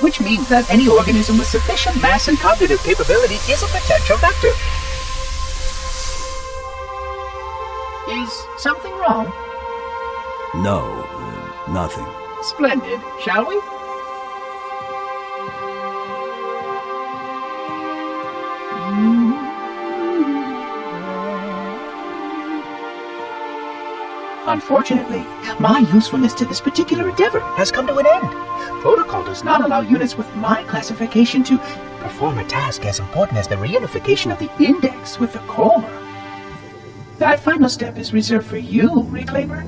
which means that any organism with sufficient mass and cognitive capability is a potential vector. Is something wrong? No, nothing. Splendid, shall we? Unfortunately, my usefulness to this particular endeavor has come to an end. Protocol does not allow units with my classification to perform a task as important as the reunification of the index with the core. That final step is reserved for you, Reclaimer.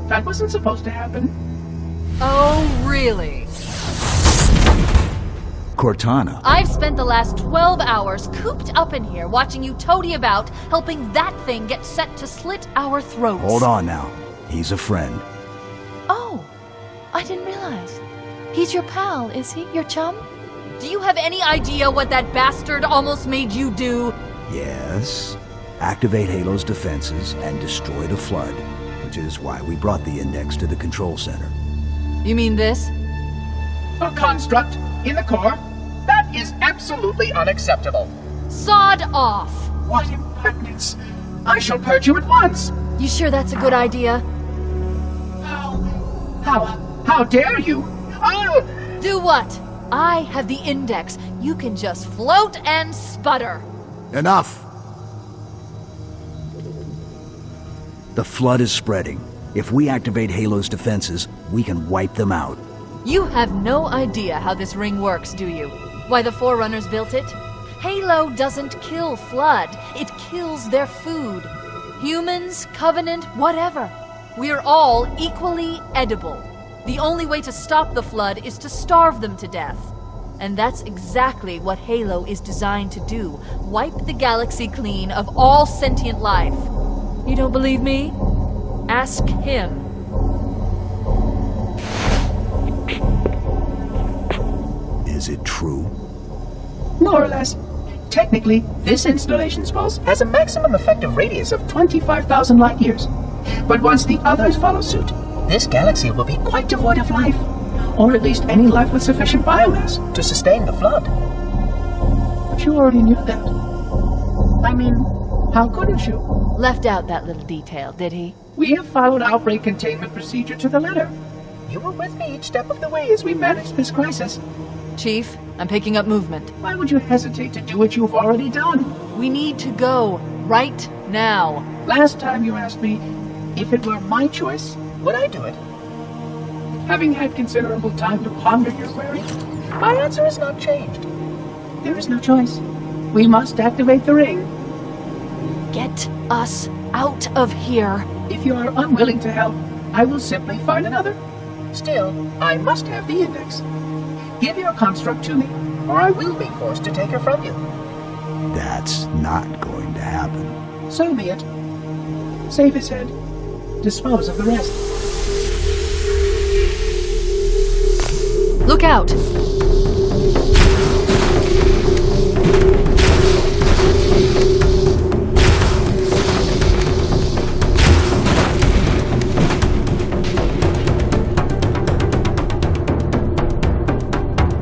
That wasn't supposed to happen. Oh, really? Cortana. I've spent the last 12 hours cooped up in here watching you toady about, helping that thing get set to slit our throats. Hold on now. He's a friend. Oh, I didn't realize. He's your pal, is he? Your chum? Do you have any idea what that bastard almost made you do? Yes. Activate Halo's defenses and destroy the Flood, which is why we brought the index to the control center. You mean this? A construct in the core? That is absolutely unacceptable. Sod off! What impertinence! I shall purge you at once! You sure that's a good idea? How dare you? Oh! Do what? I have the index. You can just float and sputter. Enough! The Flood is spreading. If we activate Halo's defenses, we can wipe them out. You have no idea how this ring works, do you? Why the Forerunners built it? Halo doesn't kill Flood. It kills their food. Humans, Covenant, whatever. We're all equally edible. The only way to stop the Flood is to starve them to death. And that's exactly what Halo is designed to do. Wipe the galaxy clean of all sentient life. You don't believe me? Ask him. Is it true? More or less. Technically, this installation's pulse has a maximum effective radius of 25,000 light years. But once the others follow suit, this galaxy will be quite devoid of life. Or at least any life with sufficient biomass to sustain the Flood. But you already knew that. I mean, how couldn't you? Left out that little detail, did he? We have followed outbreak containment procedure to the letter. You were with me each step of the way as we managed this crisis. Chief, I'm picking up movement. Why would you hesitate to do what you've already done? We need to go. Right now. Last time you asked me, if it were my choice, would I do it? Having had considerable time to ponder your query, my answer has not changed. There is no choice. We must activate the ring. Get us out of here. If you are unwilling to help, I will simply find another. Still, I must have the index. Give your construct to me, or I will be forced to take her from you. That's not going to happen. So be it. Save his head. Dispose of the rest. Look out!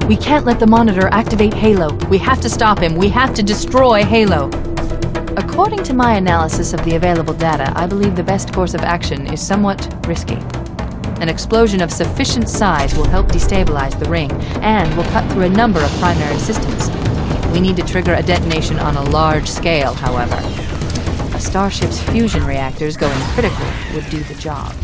We can't let the Monitor activate Halo. We have to stop him. We have to destroy Halo. According to my analysis of the available data, I believe the best course of action is somewhat risky. An explosion of sufficient size will help destabilize the ring, and will cut through a number of primary systems. We need to trigger a detonation on a large scale, however. A starship's fusion reactors going critical would do the job.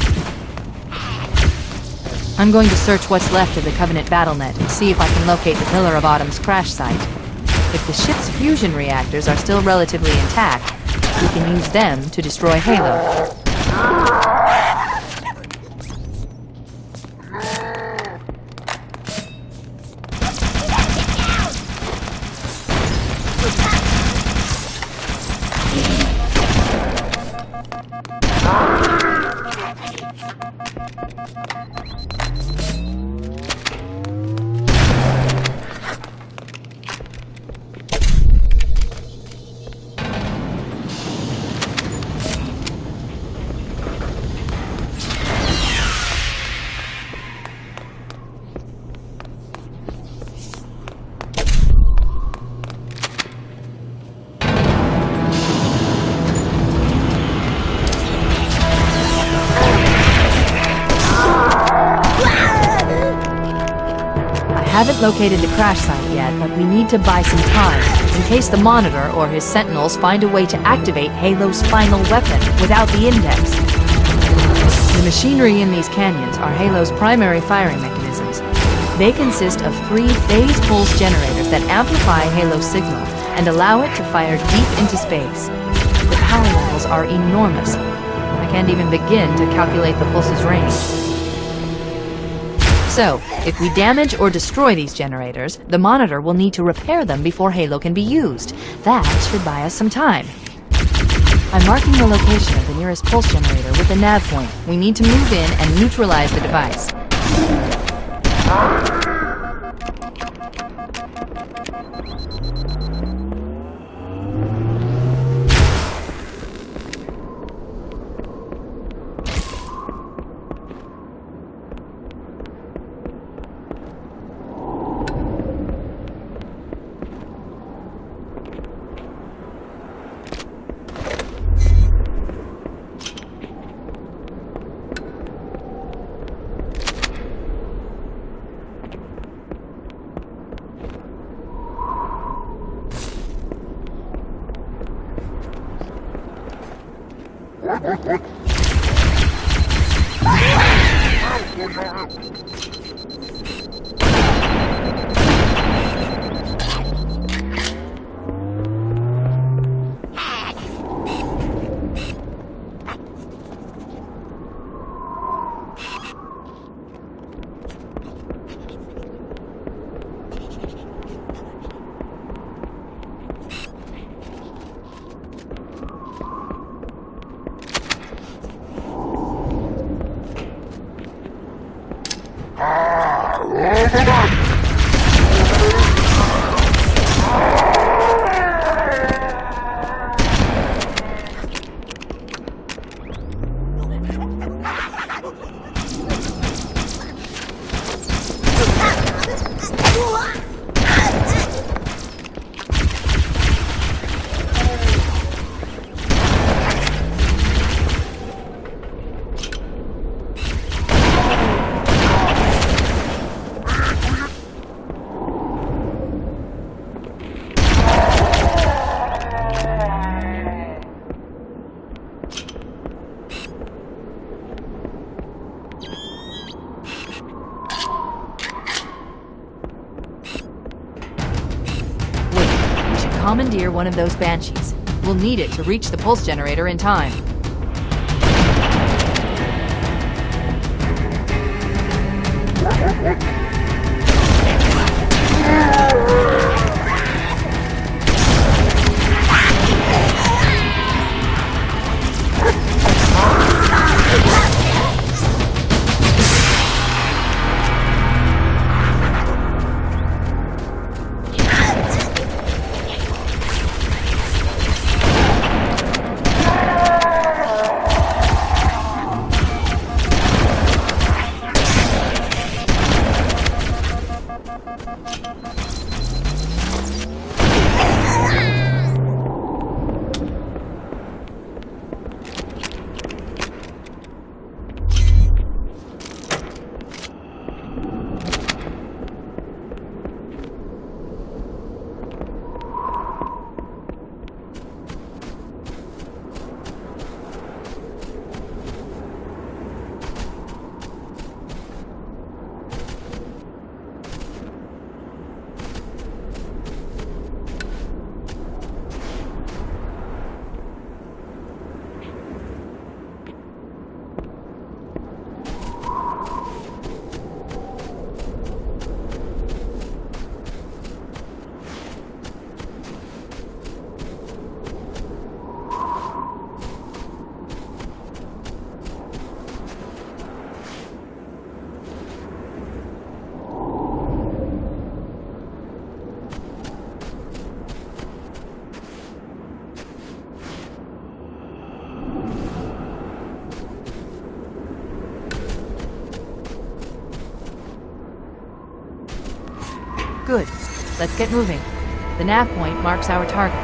I'm going to search what's left of the Covenant BattleNet and see if I can locate the Pillar of Autumn's crash site. If the ship's fusion reactors are still relatively intact, we can use them to destroy Halo. haven't located the crash site yet, but we need to buy some time, in case the Monitor or his Sentinels find a way to activate Halo's final weapon without the index. The machinery in these canyons are Halo's primary firing mechanisms. They consist of 3 phase pulse generators that amplify Halo's signal and allow it to fire deep into space. The power levels are enormous. I can't even begin to calculate the pulse's range. So, if we damage or destroy these generators, the Monitor will need to repair them before Halo can be used. That should buy us some time. I'm marking the location of the nearest pulse generator with a nav point. We need to move in and neutralize the device. Commandeer one of those Banshees. We'll need it to reach the pulse generator in time. Good. Let's get moving. The nav point marks our target.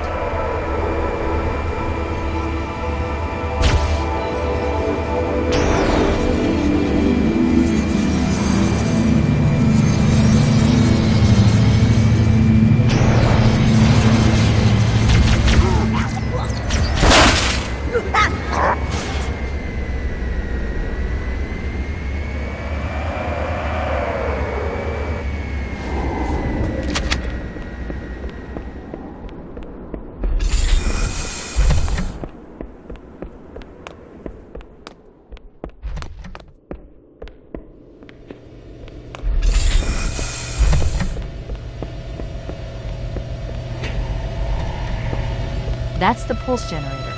That's the pulse generator.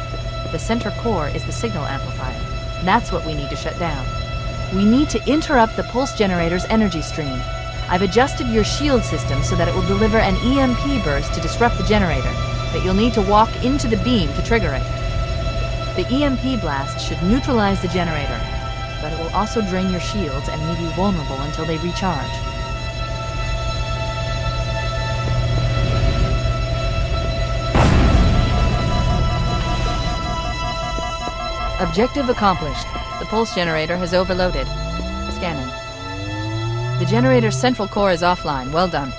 The center core is the signal amplifier. That's what we need to shut down. We need to interrupt the pulse generator's energy stream. I've adjusted your shield system so that it will deliver an EMP burst to disrupt the generator, but you'll need to walk into the beam to trigger it. The EMP blast should neutralize the generator, but it will also drain your shields and leave you vulnerable until they recharge. Objective accomplished. The pulse generator has overloaded. Scanning. The generator's central core is offline. Well done.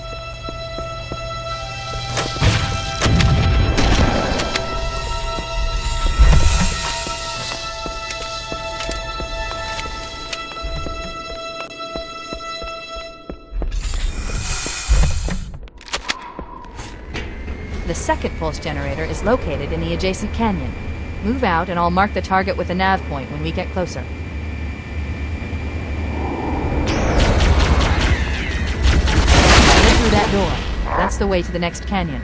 The second pulse generator is located in the adjacent canyon. Move out and I'll mark the target with a nav point when we get closer. Get through that door. That's the way to the next canyon.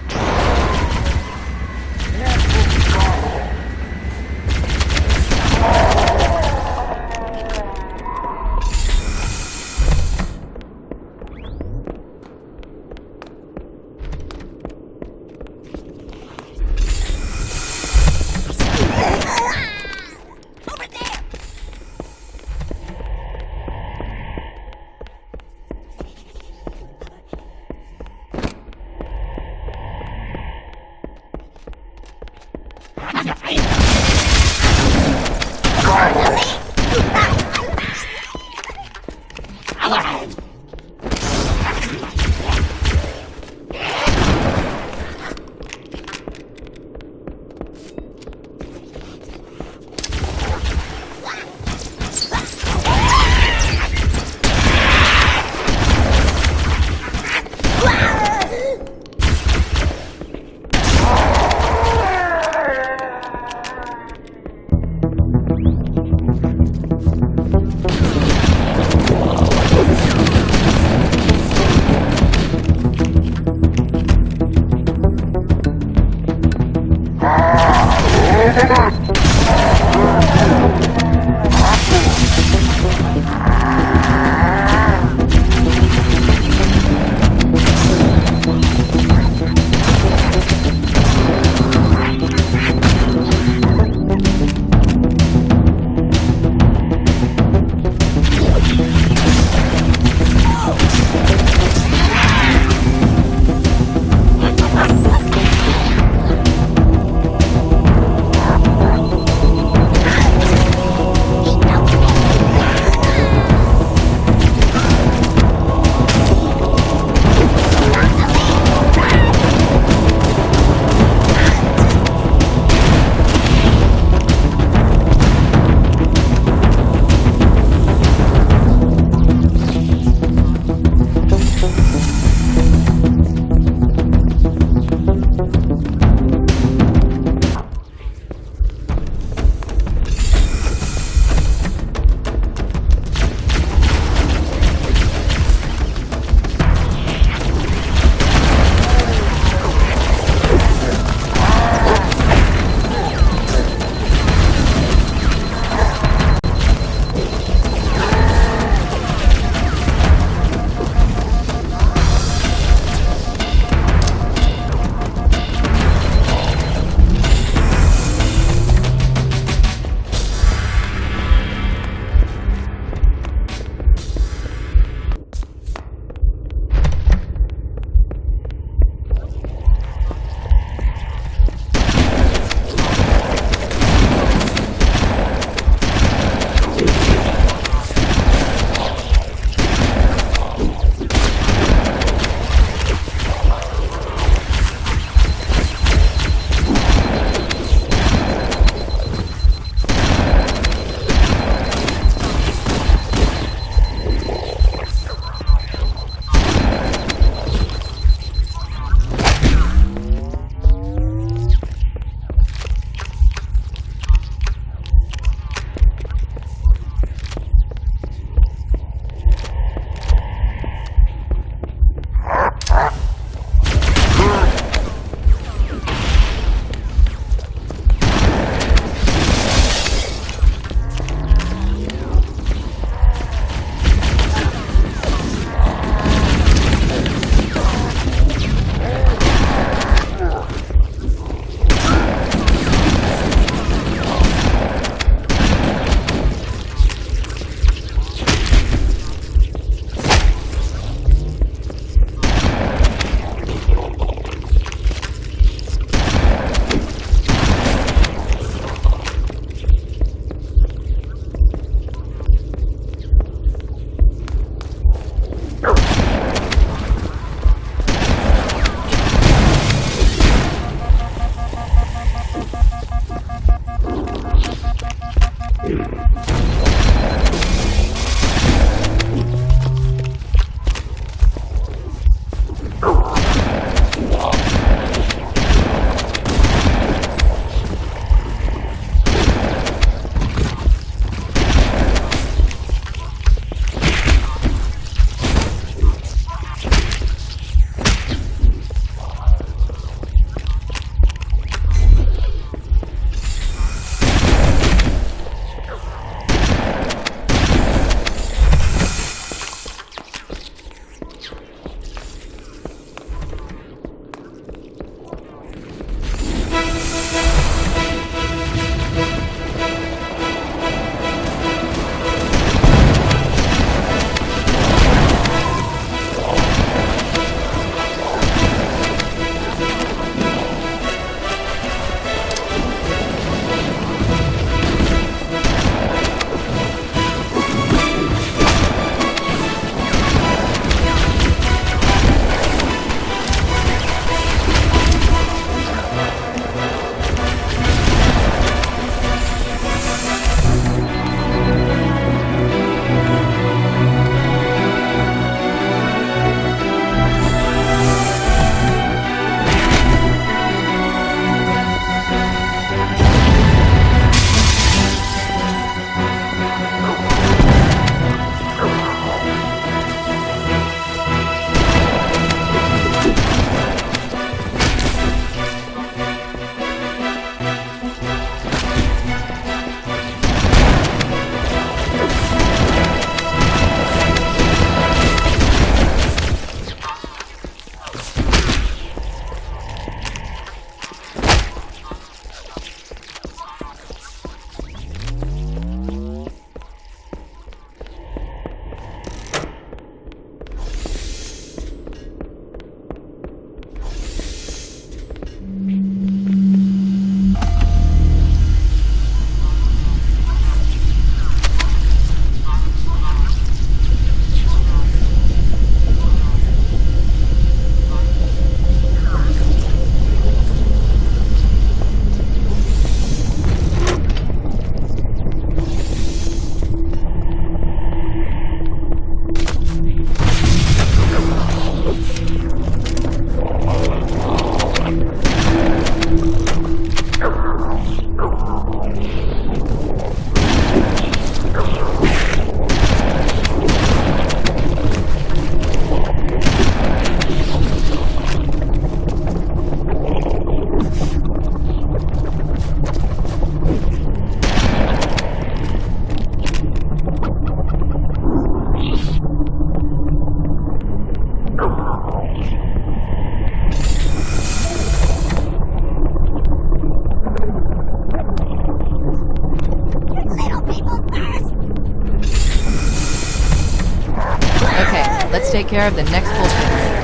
Let's take care of the next pulse generator.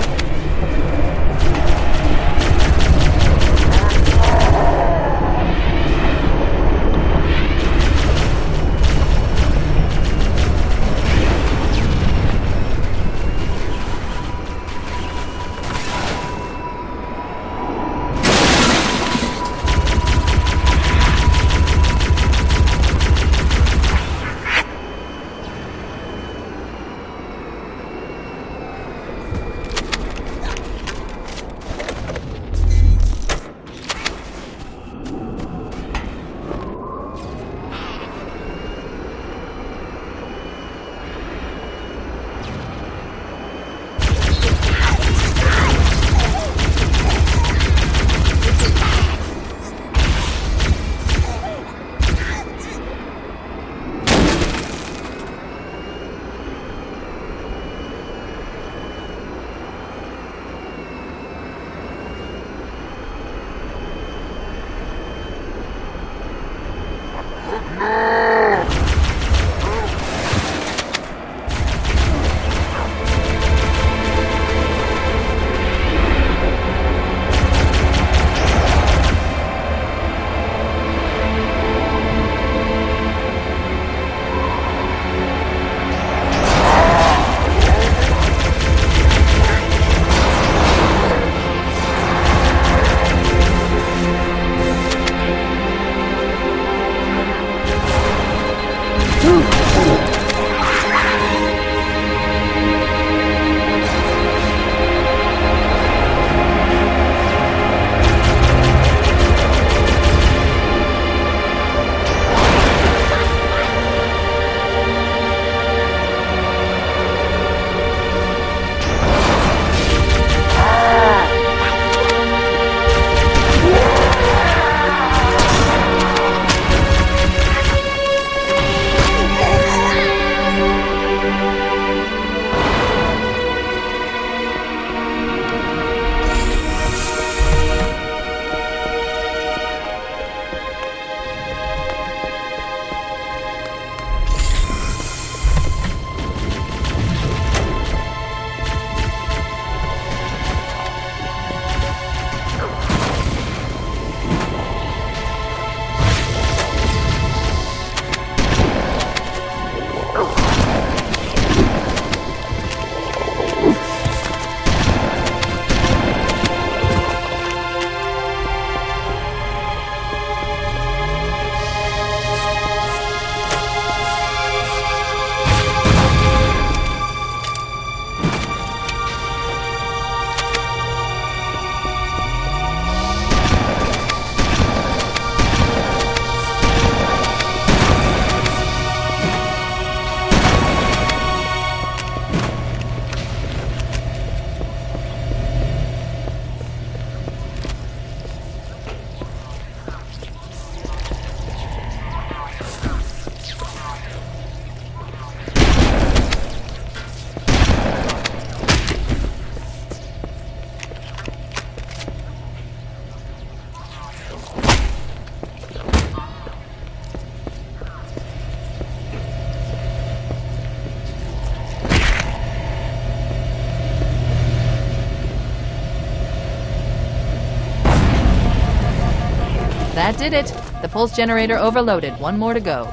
That did it. The pulse generator overloaded. One more to go.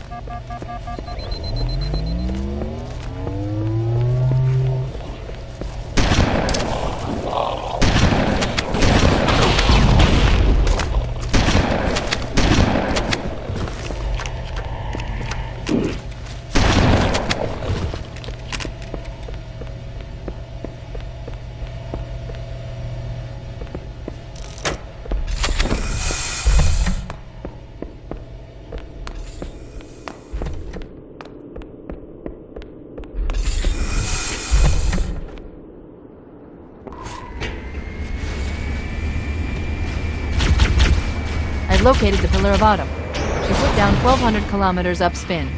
Located the Pillar of Autumn. She put down 1,200 kilometers upspin.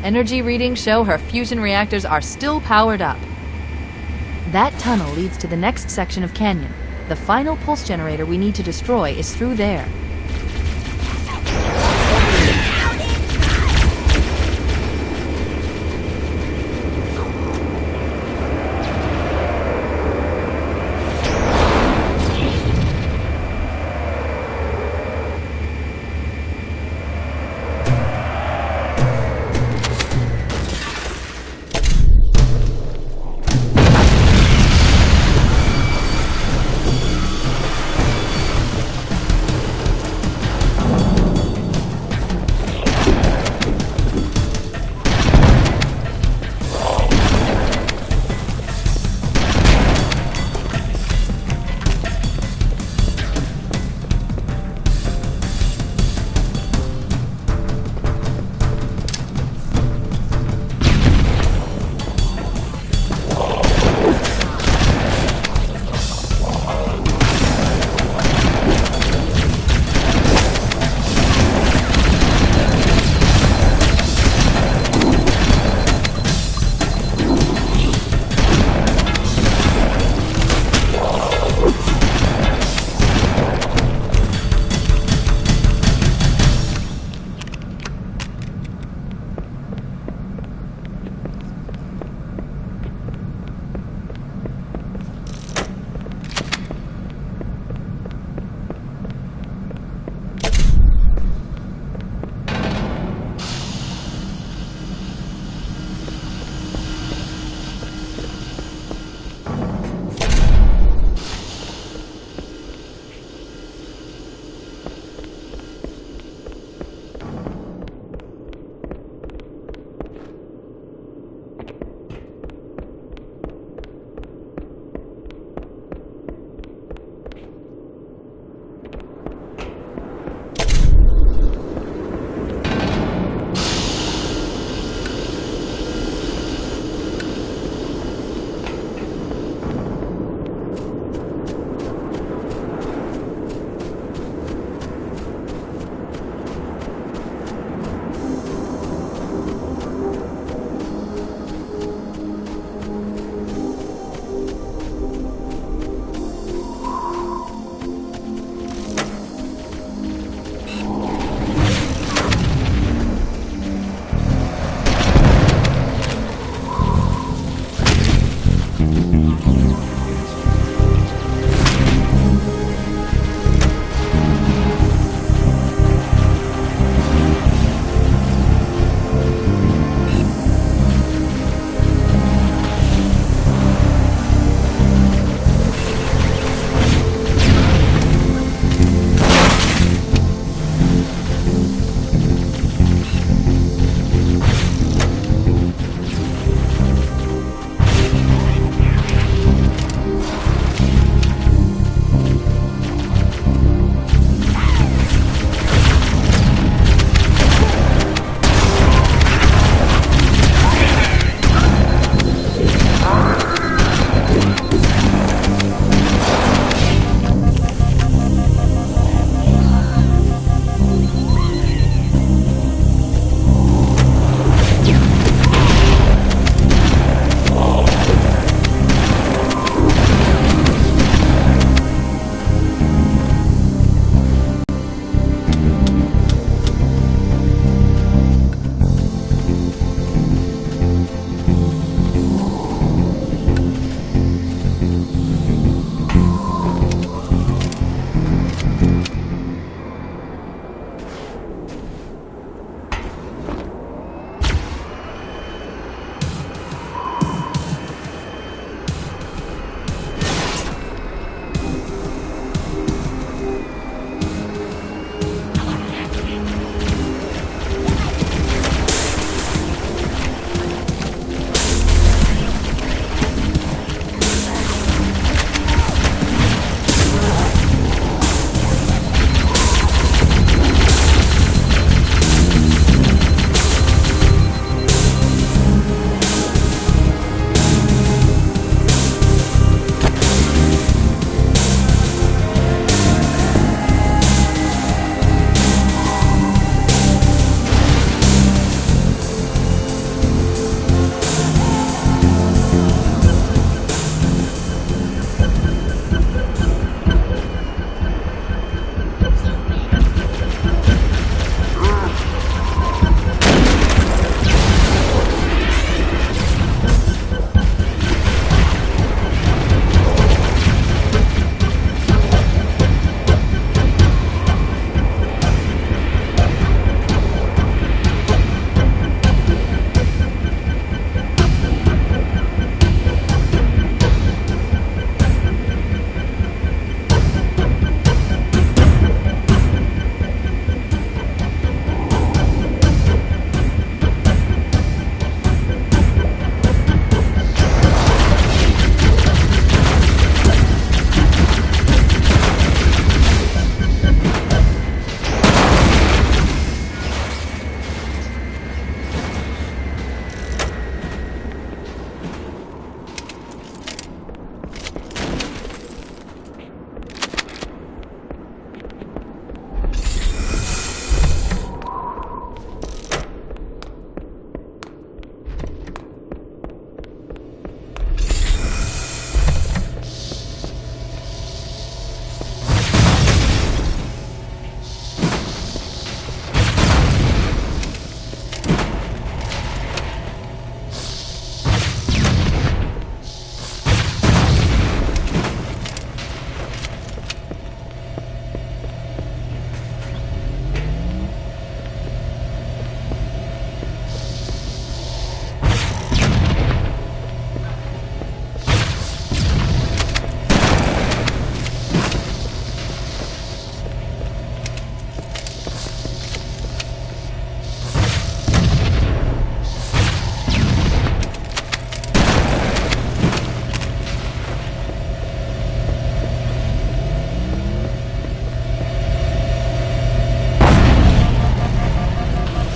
Energy readings show her fusion reactors are still powered up. That tunnel leads to the next section of canyon. The final pulse generator we need to destroy is through there.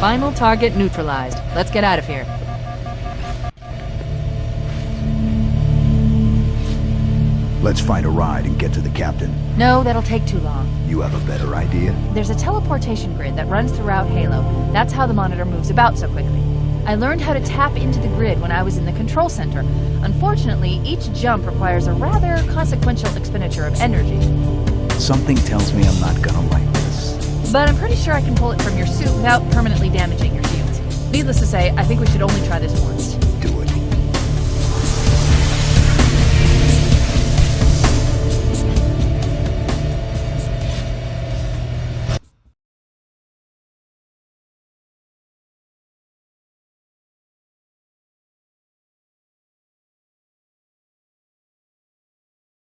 Final target neutralized. Let's get out of here. Let's find a ride and get to the captain. No, that'll take too long. You have a better idea? There's a teleportation grid that runs throughout Halo. That's how the monitor moves about so quickly. I learned how to tap into the grid when I was in the control center. Unfortunately, each jump requires a rather consequential expenditure of energy. Something tells me I'm not gonna like this. But I'm pretty sure I can pull it from your suit without permanently damaging your shields. Needless to say, I think we should only try this once.